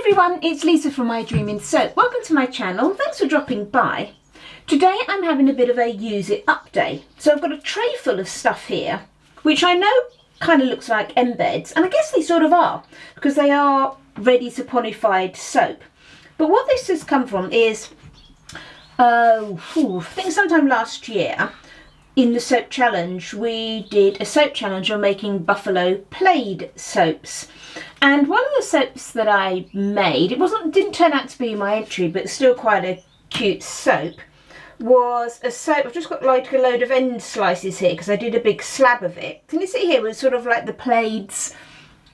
everyone, it's Lisa from My Dreaming Soap. Welcome to my channel. Thanks for dropping by. Today I'm having a bit of a use it up day. So I've got a tray full of stuff here, which I know kind of looks like embeds, and I guess they sort of are, because they are ready saponified soap. But what this has come from is, I think sometime last year, in the soap challenge, we did a soap challenge on making Buffalo Plaid soaps. And one of the soaps that I made, didn't turn out to be my entry, but still quite a cute soap, was a soap. I've just got like a load of end slices here because I did a big slab of it. Can you see here was sort of like the plaids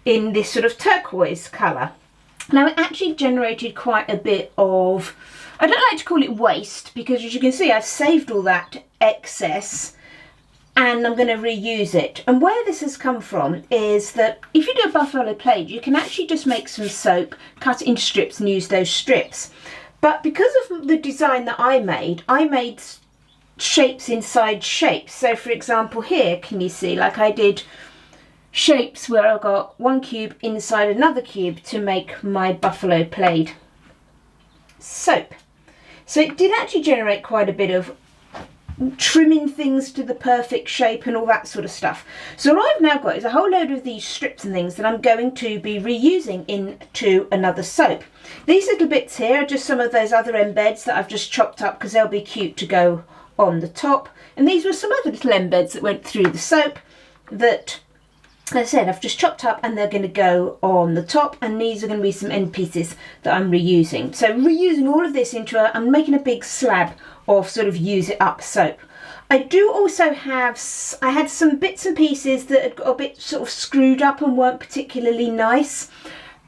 in this sort of turquoise colour. Now it actually generated quite a bit of, I don't like to call it waste, because as you can see I've saved all that excess and I'm going to reuse it. And where this has come from is that if you do a Buffalo Plaid, you can actually just make some soap, cut it into strips and use those strips. But because of the design that I made shapes inside shapes. So for example here, can you see, like I did shapes where I got one cube inside another cube to make my Buffalo Plaid soap. So it did actually generate quite a bit of trimming things to the perfect shape and all that sort of stuff. So what I've now got is a whole load of these strips and things that I'm going to be reusing into another soap. These little bits here are just some of those other embeds that I've just chopped up because they'll be cute to go on the top. And these were some other little embeds that went through the soap that, as I said, I've just chopped up and they're going to go on the top, and these are going to be some end pieces that I'm reusing. So reusing all of this into I'm making a big slab of sort of use it up soap. I do also have, I had some bits and pieces that had got a bit sort of screwed up and weren't particularly nice,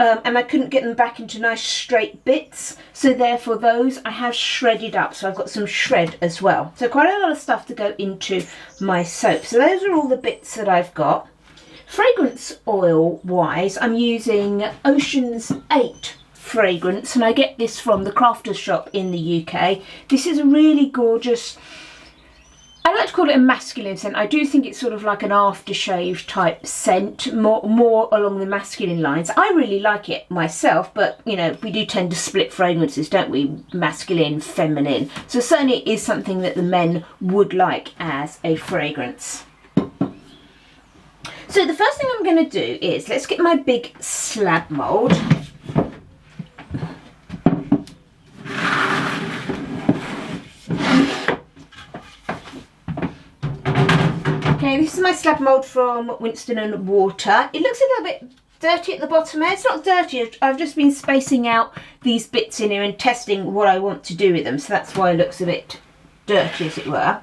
and I couldn't get them back into nice straight bits, so therefore those I have shredded up. So I've got some shred as well. So quite a lot of stuff to go into my soap. So those are all the bits that I've got. Fragrance oil wise, I'm using Ocean's 8 fragrance, and I get this from the Crafters shop in the UK. This is a really gorgeous, I like to call it a masculine scent. I do think it's sort of like an aftershave type scent, more along the masculine lines. I really like it myself, but you know, we do tend to split fragrances, don't we? Masculine, feminine. So certainly it is something that the men would like as a fragrance. So the first thing I'm going to do is, let's get my big slab mould. Okay, this is my slab mould from Winston & Water. It looks a little bit dirty at the bottom there. It's not dirty, I've just been spacing out these bits in here and testing what I want to do with them. So that's why it looks a bit dirty, as it were.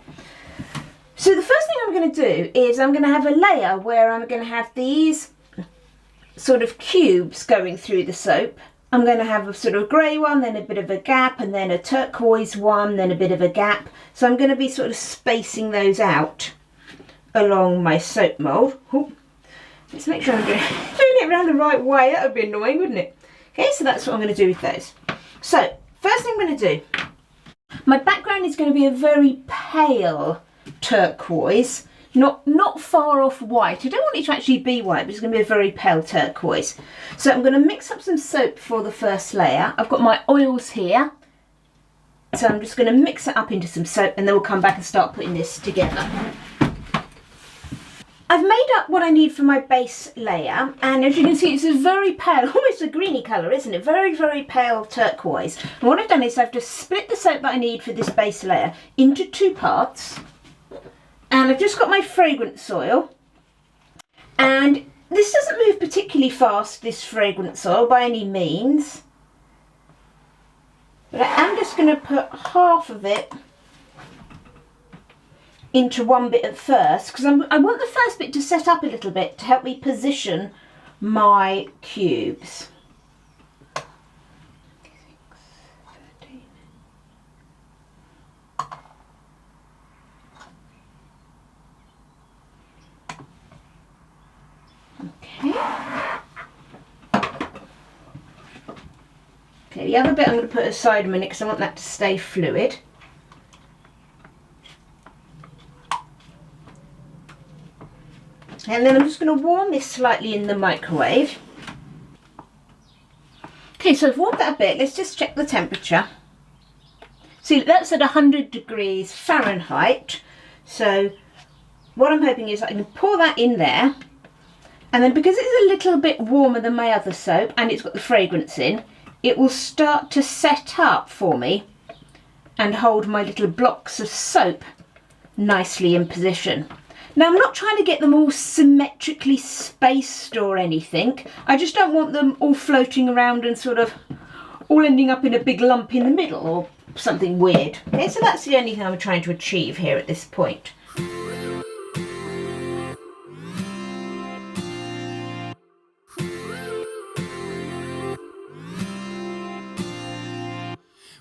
So the first thing I'm going to do is I'm going to have a layer where I'm going to have these sort of cubes going through the soap. I'm going to have a sort of grey one, then a bit of a gap, and then a turquoise one, then a bit of a gap. So I'm going to be sort of spacing those out along my soap mould. Let's make sure I'm doing it around the right way. That would be annoying, wouldn't it? Okay, so that's what I'm going to do with those. So first thing I'm going to do, my background is going to be a very pale turquoise, not far off white. I don't want it to actually be white, but it's going to be a very pale turquoise. So I'm going to mix up some soap for the first layer. I've got my oils here, so I'm just going to mix it up into some soap, and then we'll come back and start putting this together. I've made up what I need for my base layer, and as you can see, it's a very pale, almost a greeny colour, isn't it? Very, very pale turquoise. And what I've done is I've just split the soap that I need for this base layer into two parts. And I've just got my fragrance oil, and this doesn't move particularly fast, this fragrance oil, by any means, but I am just going to put half of it into one bit at first, because I want the first bit to set up a little bit to help me position my cubes. Okay, the other bit I'm going to put aside a minute because I want that to stay fluid. And then I'm just going to warm this slightly in the microwave. Okay, so I've warmed that a bit. Let's just check the temperature. See, that's at 100 degrees Fahrenheit. So what I'm hoping is I can pour that in there. And then because it's a little bit warmer than my other soap and it's got the fragrance in, it will start to set up for me and hold my little blocks of soap nicely in position. Now, I'm not trying to get them all symmetrically spaced or anything. I just don't want them all floating around and sort of all ending up in a big lump in the middle or something weird. Okay, so that's the only thing I'm trying to achieve here at this point.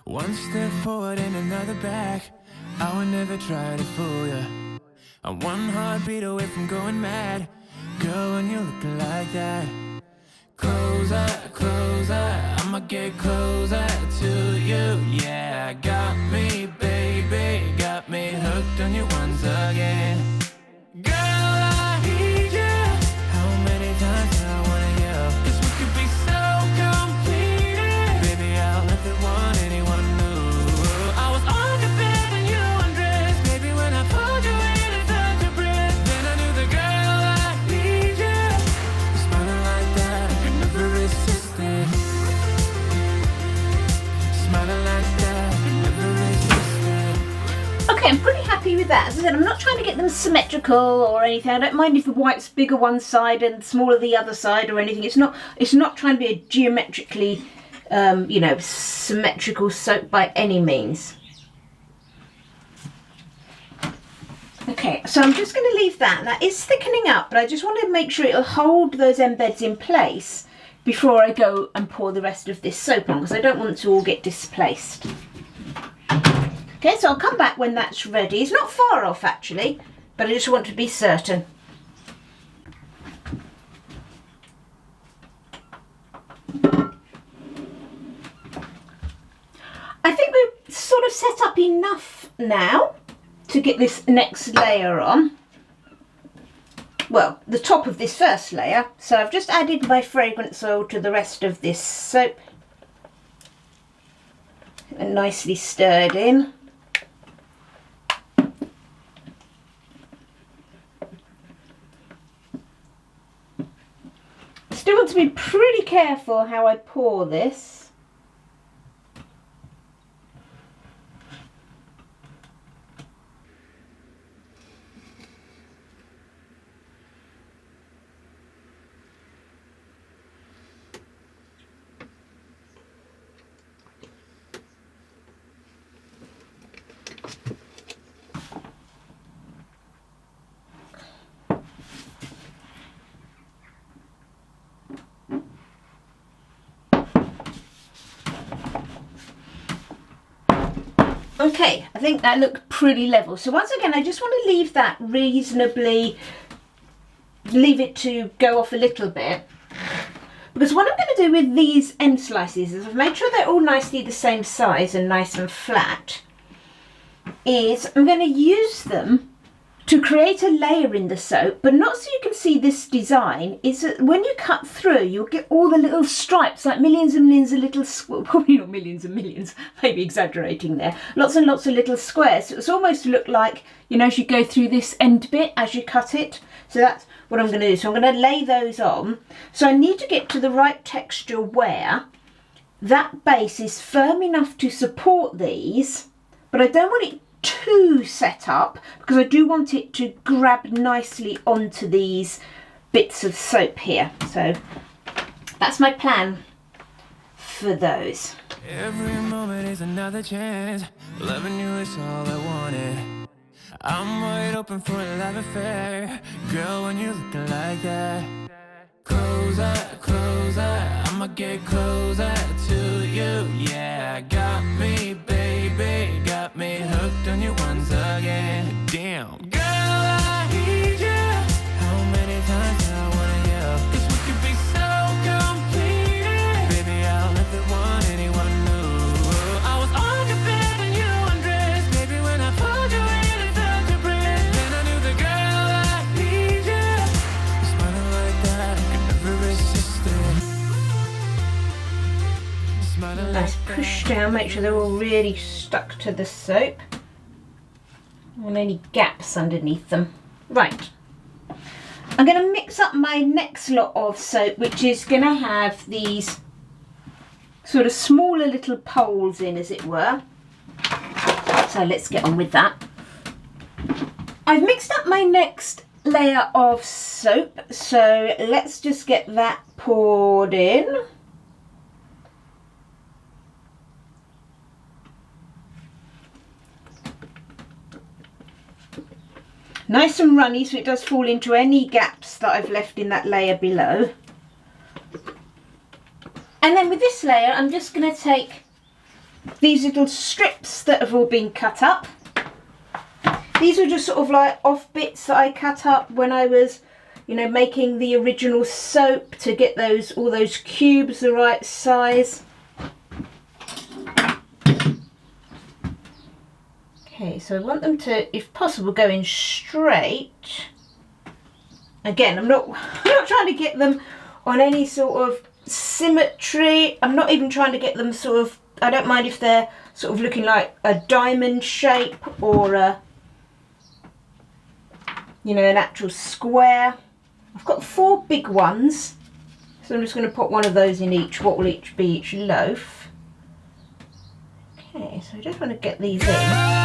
One step forward and another back. I would never try to fool ya. I'm one heartbeat away from going mad. Girl, when you're looking like that, closer, closer, I'ma get closer to you. Yeah, got me, baby, got me hooked on you once again. Girl, I need you. How many times do I wanna yell? 'Cause we could be so complete. Baby, I'll never want anyone new. I was on the bed and you undressed. Baby, when I pulled you in and felt your breath, then I knew the girl I need you. Smiling like that, I could never resist it. Smiling like that, I could never resist it. Okay, I'm pretty happy with that. As I said, I'm not trying to get them symmetrical or anything. I don't mind if the white's bigger one side and smaller the other side or anything. It's not trying to be a geometrically, you know, symmetrical soap by any means. Okay, so I'm just going to leave that. That is thickening up, but I just want to make sure it'll hold those embeds in place before I go and pour the rest of this soap on, because I don't want it to all get displaced. Okay, so I'll come back when that's ready. It's not far off actually, but I just want to be certain. I think we've sort of set up enough now to get this next layer on. Well, the top of this first layer. So I've just added my fragrance oil to the rest of this soap and nicely stirred in. Still want to be pretty careful how I pour this. Okay, I think that looked pretty level. So once again, I just want to leave that reasonably, leave it to go off a little bit. Because what I'm going to do with these end slices is I've made sure they're all nicely the same size and nice and flat, is I'm going to use them to create a layer in the soap, but not so you can see this design. Is that when you cut through, you'll get all the little stripes, like millions and millions of little, probably not millions and millions, maybe exaggerating there, lots and lots of little squares. So it's almost look like, you know, as you go through this end bit as you cut it. So that's what I'm going to do. So I'm going to lay those on. So I need to get to the right texture where that base is firm enough to support these, but I don't want it too set up because I do want it to grab nicely onto these bits of soap here. So that's my plan for those. Every moment is another chance. Loving you is all I wanted. I'm wide open for a love affair. Girl, when you're looking like that, closer, closer, I'ma get closer to you. Yeah, got me, baby, got me hooked on you once again. Damn, girl, I need you. How many times do I wanna yell? 'Cause we could be so complete. Baby, I'll never want anyone new. I was on your bed and you undressed. Baby, when I pulled you in and felt your breath, then I knew the girl I need you. Smiling like that, I could never resist it. make sure they're all really stuck to the soap and any gaps underneath them. Right, I'm going to mix up my next lot of soap, which is going to have these sort of smaller little poles in, as it were. So let's get on with that. I've mixed up my next layer of soap, so let's just get that poured in. Nice and runny, so it does fall into any gaps that I've left in that layer below. And then with this layer, I'm just going to take these little strips that have all been cut up. These were just sort of like off bits that I cut up when I was, you know, making the original soap to get all those cubes the right size. Okay, so I want them to, if possible, go in straight. Again, I'm not trying to get them on any sort of symmetry. I'm not even trying to get them sort of, I don't mind if they're sort of looking like a diamond shape or a, you know, an actual square. I've got 4 big ones, so I'm just going to put one of those in each. What will each be each loaf? Okay, so I just want to get these in.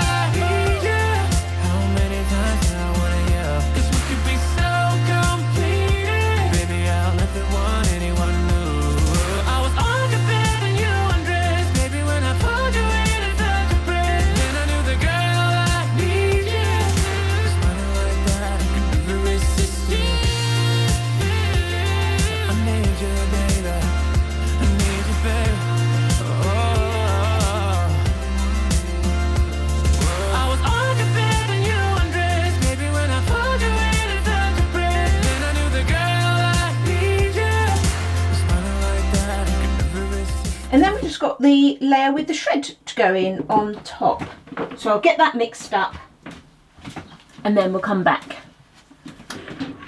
And then we've just got the layer with the shred to go in on top. So I'll get that mixed up and then we'll come back.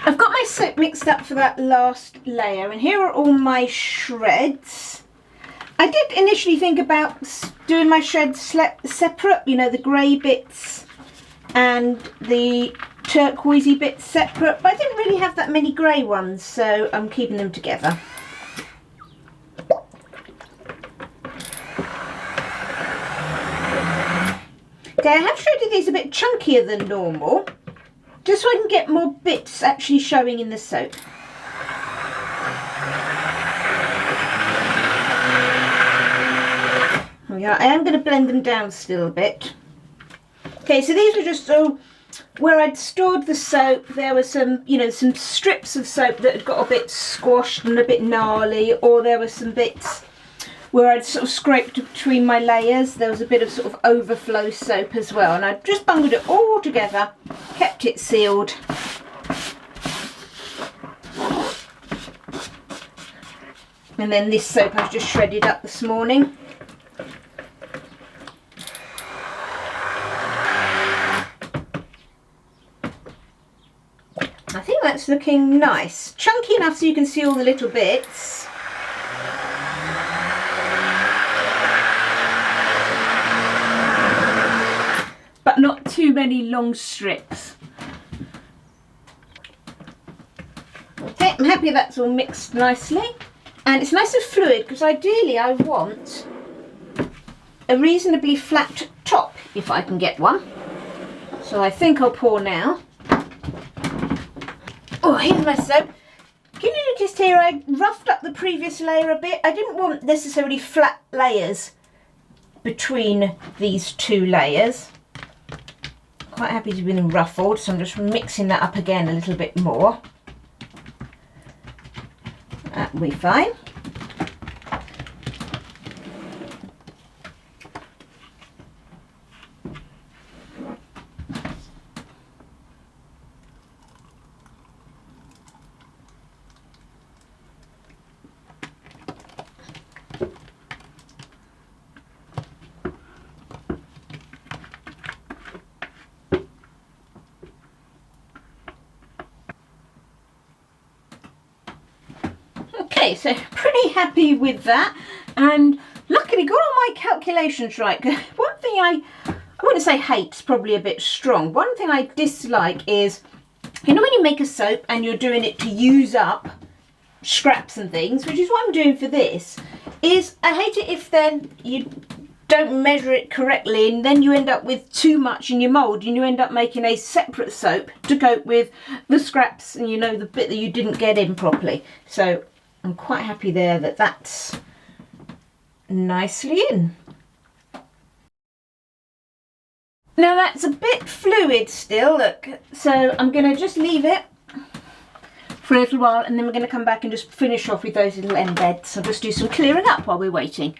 I've got my soap mixed up for that last layer, and here are all my shreds. I did initially think about doing my shreds separate, you know, the grey bits and the turquoisey bits separate, but I didn't really have that many grey ones, so I'm keeping them together. Okay, I have shredded these a bit chunkier than normal, just so I can get more bits actually showing in the soap. Yeah, I am going to blend them down still a bit. Okay, so these were just where I'd stored the soap. There were some, you know, some strips of soap that had got a bit squashed and a bit gnarly, or there were some bits where I'd sort of scraped between my layers. There was a bit of sort of overflow soap as well, and I just bungled it all together, kept it sealed. And then this soap I've just shredded up this morning. I think that's looking nice. Chunky enough so you can see all the little bits. But not too many long strips. Okay, I'm happy that's all mixed nicely. And it's nice and fluid, because ideally I want a reasonably flat top if I can get one. So I think I'll pour now. Oh, here's my soap. Can you notice here I roughed up the previous layer a bit? I didn't want necessarily flat layers between these two layers. Quite happy to be them ruffled, so I'm just mixing that up again a little bit more. That'll be fine. Okay, so pretty happy with that, and luckily actually got all my calculations right. One thing I wouldn't say hate's probably a bit strong. One thing I dislike is, you know, when you make a soap and you're doing it to use up scraps and things, which is what I'm doing for this, is I hate it if then you don't measure it correctly and then you end up with too much in your mould and you end up making a separate soap to cope with the scraps and, you know, the bit that you didn't get in properly. So I'm quite happy there that that's nicely in. Now that's a bit fluid still, look, so I'm going to just leave it for a little while and then we're going to come back and just finish off with those little embeds. I'll just do some clearing up while we're waiting.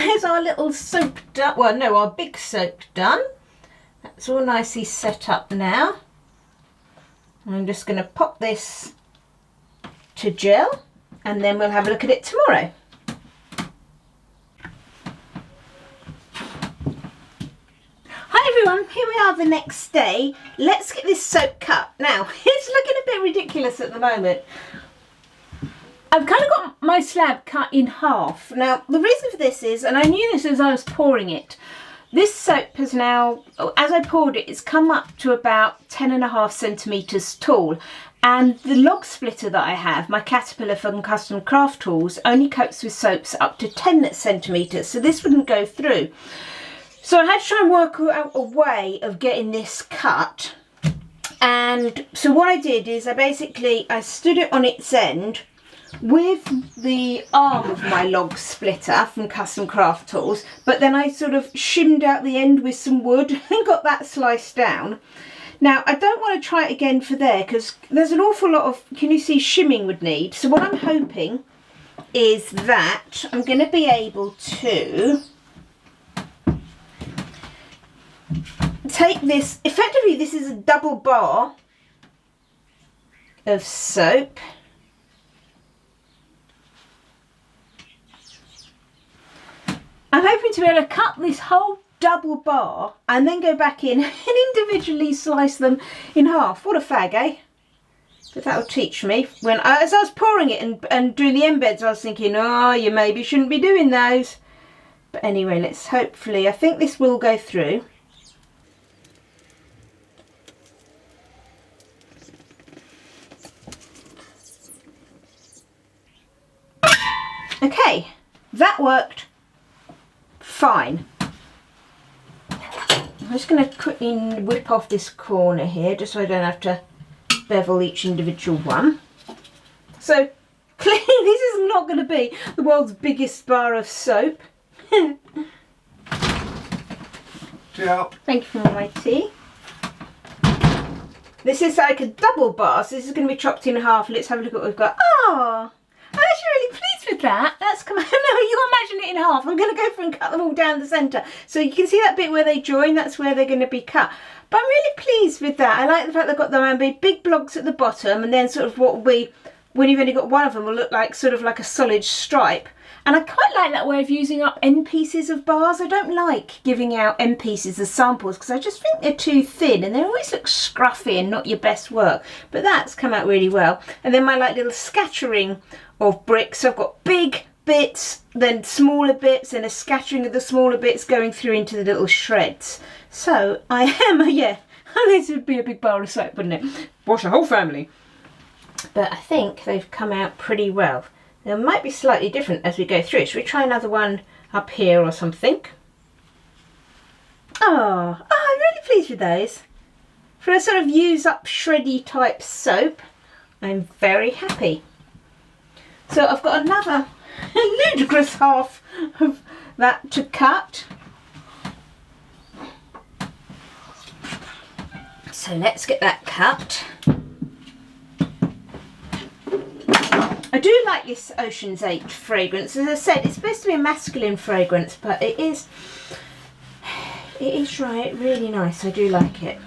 Here's our little soap done, well no, our big soap done. That's all nicely set up now. I'm just going to pop this to gel and then we'll have a look at it tomorrow. Hi everyone, here we are the next day. Let's get this soap cut. Now, it's looking a bit ridiculous at the moment. I've kind of got my slab cut in half. Now, the reason for this is, and I knew this as I was pouring it, this soap has now, as I poured it, it's come up to about 10.5 centimetres tall. And the log splitter that I have, my Caterpillar from Custom Craft Tools, only coats with soaps up to 10 centimetres, so this wouldn't go through. So I had to try and work out a way of getting this cut. And so what I did is I stood it on its end with the arm of my log splitter from Custom Craft Tools, but then I sort of shimmed out the end with some wood and got that sliced down. Now I don't want to try it again for there because there's an awful lot of, can you see, shimming would need. So what I'm hoping is that I'm going to be able to take this, effectively this is a double bar of soap. I'm hoping to be able to cut this whole double bar and then go back in and individually slice them in half. What a fag, eh? But that'll teach me. As I was pouring it and doing the embeds, I was thinking, oh, you maybe shouldn't be doing those. But anyway, let's hopefully, I think this will go through. Okay, that worked fine. I'm just going to quickly whip off this corner here just so I don't have to bevel each individual one. So clearly this is not going to be the world's biggest bar of soap. Yeah. Thank you for my tea. This is like a double bar, so this is going to be chopped in half. Let's have a look at what we've got. Oh, I'm actually really pleased with that. That's come out. No, you imagine it in half. I'm going to go through and cut them all down the centre. So you can see that bit where they join, that's where they're going to be cut. But I'm really pleased with that. I like the fact they've got them big blocks at the bottom, and then sort of what will be, when you've only got one of them, will look like sort of like a solid stripe. And I quite like that way of using up end pieces of bars. I don't like giving out end pieces as samples because I just think they're too thin and they always look scruffy and not your best work. But that's come out really well. And then my like little scattering of bricks. So I've got big bits, then smaller bits, and a scattering of the smaller bits going through into the little shreds. So I am, yeah, this would be a big bar of soap, wouldn't it? Wash a whole family. But I think they've come out pretty well. They might be slightly different as we go through. Should we try another one up here or something? Oh, I'm really pleased with those. For a sort of use up shreddy type soap, I'm very happy. So I've got another ludicrous half of that to cut. So let's get that cut. I do like this Ocean's 8 fragrance. As I said, it's supposed to be a masculine fragrance, but it is really nice. I do like it.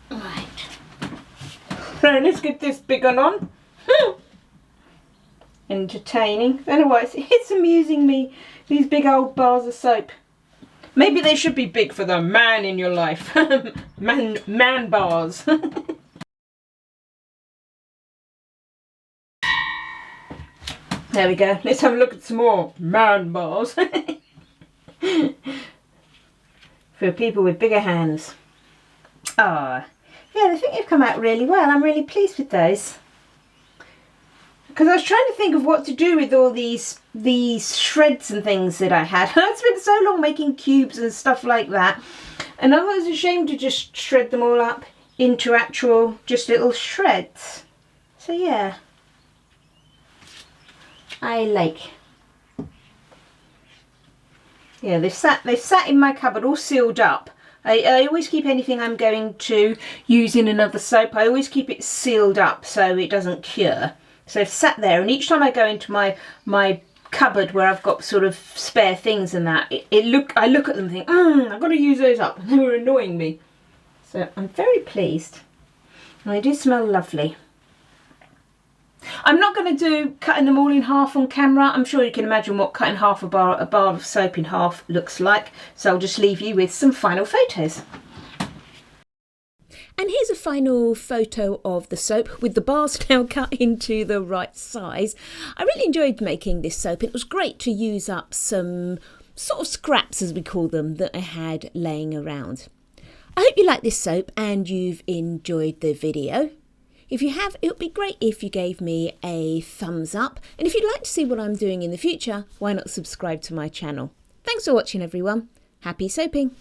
Right. Right, let's get this big one on. Entertaining. I don't know why it's amusing me, these big old bars of soap. Maybe they should be big for the man in your life. man bars. There we go. Let's have a look at some more man bars. For people with bigger hands. Ah, yeah, I think they've come out really well. I'm really pleased with those. Because I was trying to think of what to do with all these shreds and things that I had. I'd spent so long making cubes and stuff like that. And I was ashamed to just shred them all up into actual just little shreds. So yeah. I like. Yeah, they've sat in my cupboard all sealed up. I always keep anything I'm going to use in another soap, I always keep it sealed up so it doesn't cure. So they've sat there, and each time I go into my cupboard where I've got sort of spare things and that, I look at them and think, I've got to use those up, and they were annoying me. So I'm very pleased. And they do smell lovely. I'm not going to do cutting them all in half on camera. I'm sure you can imagine what cutting half a bar of soap in half looks like. So I'll just leave you with some final photos. And here's a final photo of the soap with the bars now cut into the right size. I really enjoyed making this soap. It was great to use up some sort of scraps, as we call them, that I had laying around. I hope you like this soap and you've enjoyed the video. If you have, it would be great if you gave me a thumbs up. And if you'd like to see what I'm doing in the future, why not subscribe to my channel? Thanks for watching, everyone. Happy soaping!